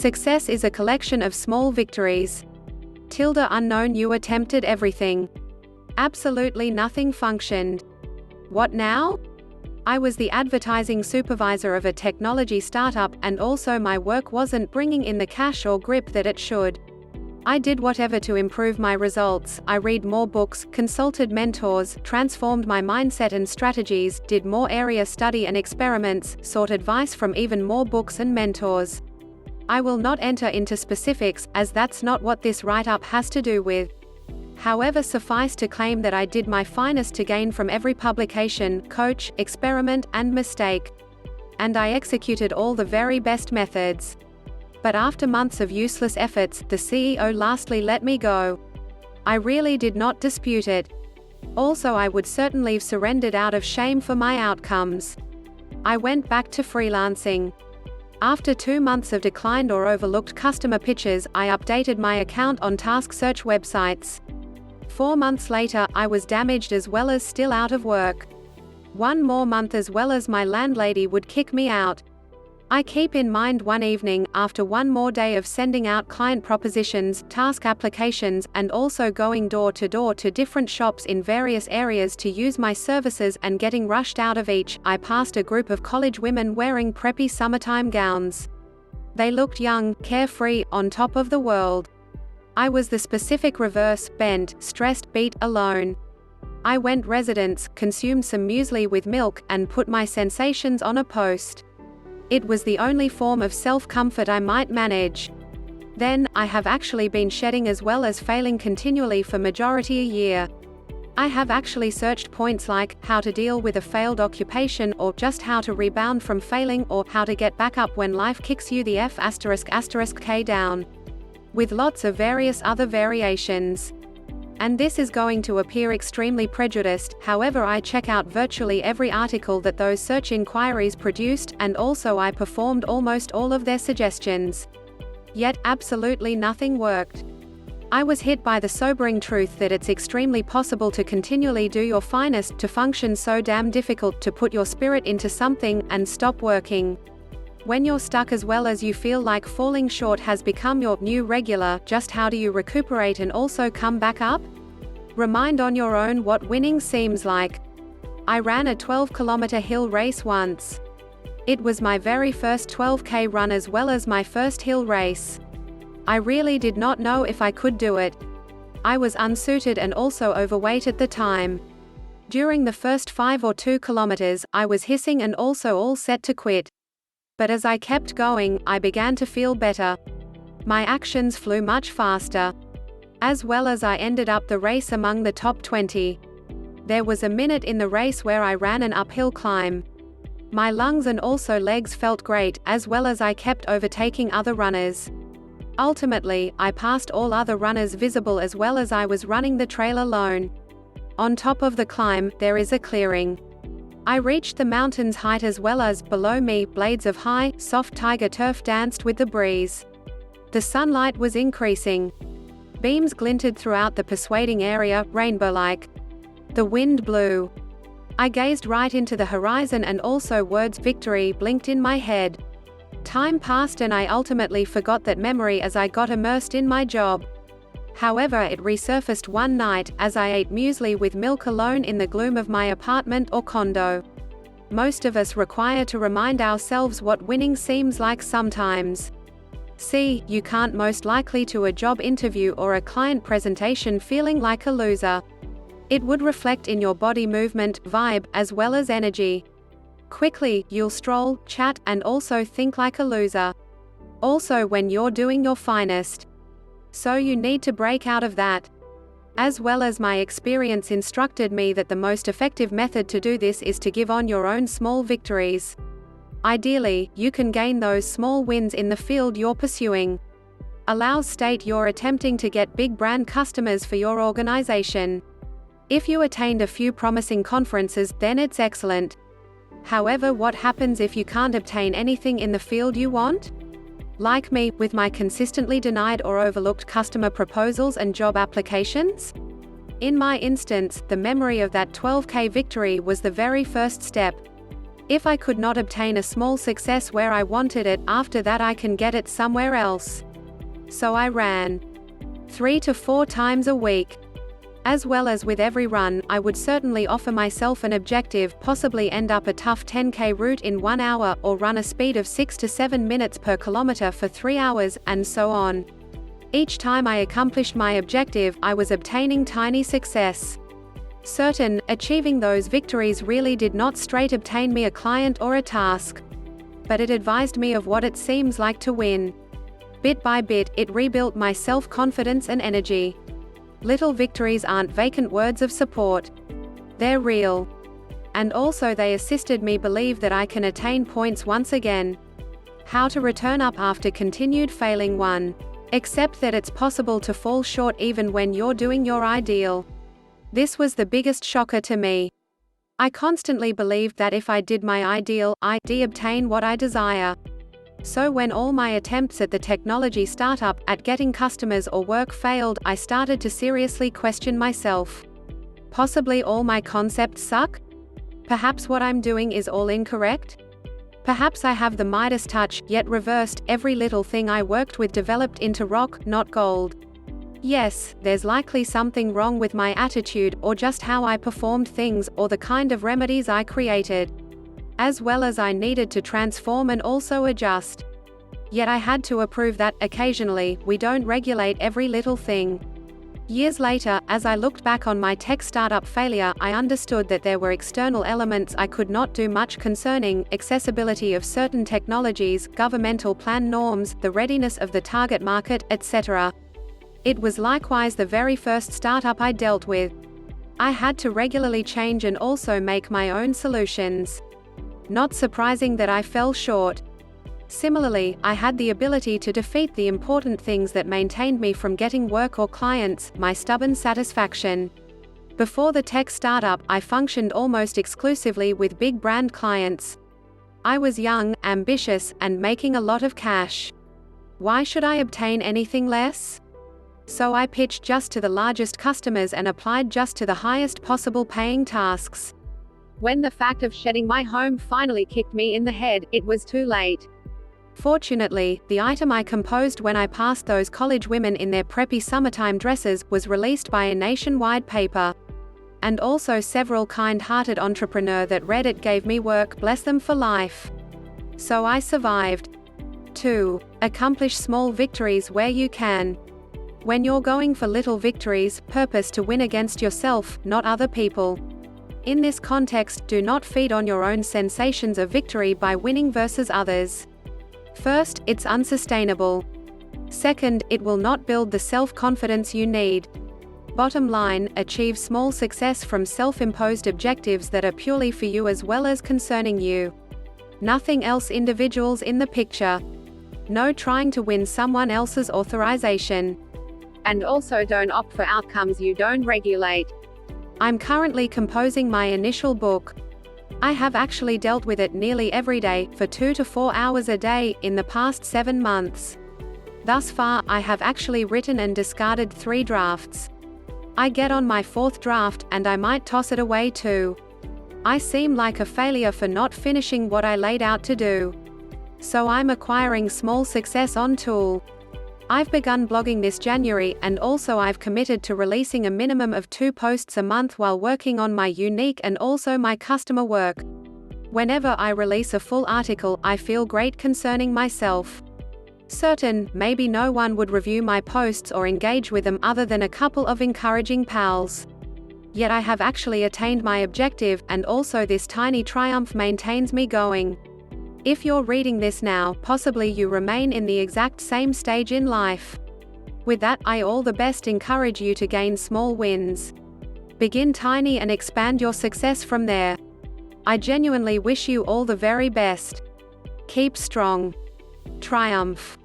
Success is a collection of small victories. Unknown. You attempted everything. Absolutely nothing functioned. What now? I was the advertising supervisor of a technology startup, and also my work wasn't bringing in the cash or grip that it should. I did whatever to improve my results. I read more books, consulted mentors, transformed my mindset and strategies, did more area study and experiments, sought advice from even more books and mentors. I will not enter into specifics, as that's not what this write-up has to do with. However, suffice to claim that I did my finest to gain from every publication, coach, experiment, and mistake. And I executed all the very best methods. But after months of useless efforts, the CEO lastly let me go. I really did not dispute it. Also, I would certainly have surrendered out of shame for my outcomes. I went back to freelancing. After 2 months of declined or overlooked customer pitches, I updated my account on task search websites. 4 months later, I was damaged as well as still out of work. 1 more month as well as my landlady would kick me out. I keep in mind one evening, after 1 more day of sending out client propositions, task applications, and also going door to door to different shops in various areas to use my services and getting rushed out of each, I passed a group of college women wearing preppy summertime gowns. They looked young, carefree, on top of the world. I was the specific reverse, bent, stressed, beat, alone. I went residence, consumed some muesli with milk, and put my sensations on a post. It was the only form of self-comfort I might manage. Then, I have actually been shedding as well as failing continually for majority a year. I have actually searched points like, how to deal with a failed occupation, or just how to rebound from failing, or how to get back up when life kicks you the F***K down. With lots of various other variations. And this is going to appear extremely prejudiced, however I check out virtually every article that those search inquiries produced, and also I performed almost all of their suggestions. Yet, absolutely nothing worked. I was hit by the sobering truth that it's extremely possible to continually do your finest, to function so damn difficult to put your spirit into something, and stop working. When you're stuck as well as you feel like falling short has become your new regular, just how do you recuperate and also come back up? Remind on your own what winning seems like. I ran a 12-kilometer hill race once. It was my very first 12K run as well as my first hill race. I really did not know if I could do it. I was unsuited and also overweight at the time. During the first 5 or 2 kilometers, I was hissing and also all set to quit. But as I kept going, I began to feel better. My actions flew much faster. As well as I ended up the race among the top 20. There was a minute in the race where I ran an uphill climb. My lungs and also legs felt great, as well as I kept overtaking other runners. Ultimately, I passed all other runners visible as well as I was running the trail alone. On top of the climb, there is a clearing. I reached the mountain's height as well as, below me, blades of high, soft tiger turf danced with the breeze. The sunlight was increasing. Beams glinted throughout the persuading area, rainbow-like. The wind blew. I gazed right into the horizon and also words "victory" blinked in my head. Time passed and I ultimately forgot that memory as I got immersed in my job. However, it resurfaced one night, as I ate muesli with milk alone in the gloom of my apartment or condo. Most of us require to remind ourselves what winning seems like sometimes. See, you can't most likely to a job interview or a client presentation feeling like a loser. It would reflect in your body movement, vibe, as well as energy. Quickly, you'll stroll, chat, and also think like a loser. Also when you're doing your finest. So you need to break out of that. As well as my experience instructed me that the most effective method to do this is to give on your own small victories. Ideally, you can gain those small wins in the field you're pursuing. State you're attempting to get big brand customers for your organization. If you attained a few promising conferences, then it's excellent. However, what happens if you can't obtain anything in the field you want? Like me, with my consistently denied or overlooked customer proposals and job applications? In my instance, the memory of that 12K victory was the very first step. If I could not obtain a small success where I wanted it, after that I can get it somewhere else. So I ran 3 to 4 times a week. As well as with every run, I would certainly offer myself an objective, possibly end up a tough 10K route in 1 hour, or run a speed of 6 to 7 minutes per kilometer for 3 hours, and so on. Each time I accomplished my objective, I was obtaining tiny success. Certain, achieving those victories really did not straight obtain me a client or a task. But it advised me of what it seems like to win. Bit by bit, it rebuilt my self-confidence and energy. Little victories aren't vacant words of support. They're real. And also they assisted me believe that I can attain points once again. How to return up after continued failing. 1. Accept that it's possible to fall short even when you're doing your ideal. This was the biggest shocker to me. I constantly believed that if I did my ideal, I'd obtain what I desire. So when all my attempts at the technology startup, at getting customers or work failed, I started to seriously question myself. Possibly all my concepts suck? Perhaps what I'm doing is all incorrect? Perhaps I have the Midas touch, yet reversed, every little thing I worked with developed into rock, not gold. Yes, there's likely something wrong with my attitude, or just how I performed things, or the kind of remedies I created. As well as I needed to transform and also adjust. Yet I had to approve that, occasionally, we don't regulate every little thing. Years later, as I looked back on my tech startup failure, I understood that there were external elements I could not do much concerning: accessibility of certain technologies, governmental plan norms, the readiness of the target market, etc. It was likewise the very first startup I dealt with. I had to regularly change and also make my own solutions. Not surprising that I fell short. Similarly, I had the ability to defeat the important things that maintained me from getting work or clients: my stubborn satisfaction. Before the tech startup, I functioned almost exclusively with big brand clients. I was young, ambitious, and making a lot of cash. Why should I obtain anything less? So I pitched just to the largest customers and applied just to the highest possible paying tasks. When the fact of shedding my home finally kicked me in the head, it was too late. Fortunately, the item I composed when I passed those college women in their preppy summertime dresses was released by a nationwide paper. And also several kind-hearted entrepreneurs that read it gave me work, bless them for life. So I survived. 2. Accomplish small victories where you can. When you're going for little victories, purpose to win against yourself, not other people. In this context, do not feed on your own sensations of victory by winning versus others. First, it's unsustainable. Second, it will not build the self-confidence you need. Bottom line, achieve small success from self-imposed objectives that are purely for you as well as concerning you. Nothing else. Individuals in the picture. No trying to win someone else's authorization. And also don't opt for outcomes you don't regulate. I'm currently composing my initial book. I have actually dealt with it nearly every day, for 2 to 4 hours a day, in the past 7 months. Thus far, I have actually written and discarded 3 drafts. I get on my 4th draft, and I might toss it away too. I seem like a failure for not finishing what I laid out to do. So I'm acquiring small success on Tool. I've begun blogging this January, and also I've committed to releasing a minimum of 2 posts a month while working on my unique and also my customer work. Whenever I release a full article, I feel great concerning myself. Certain, maybe no one would review my posts or engage with them other than a couple of encouraging pals. Yet I have actually attained my objective, and also this tiny triumph maintains me going. If you're reading this now, possibly you remain in the exact same stage in life. With that, I all the best encourage you to gain small wins. Begin tiny and expand your success from there. I genuinely wish you all the very best. Keep strong. Triumph.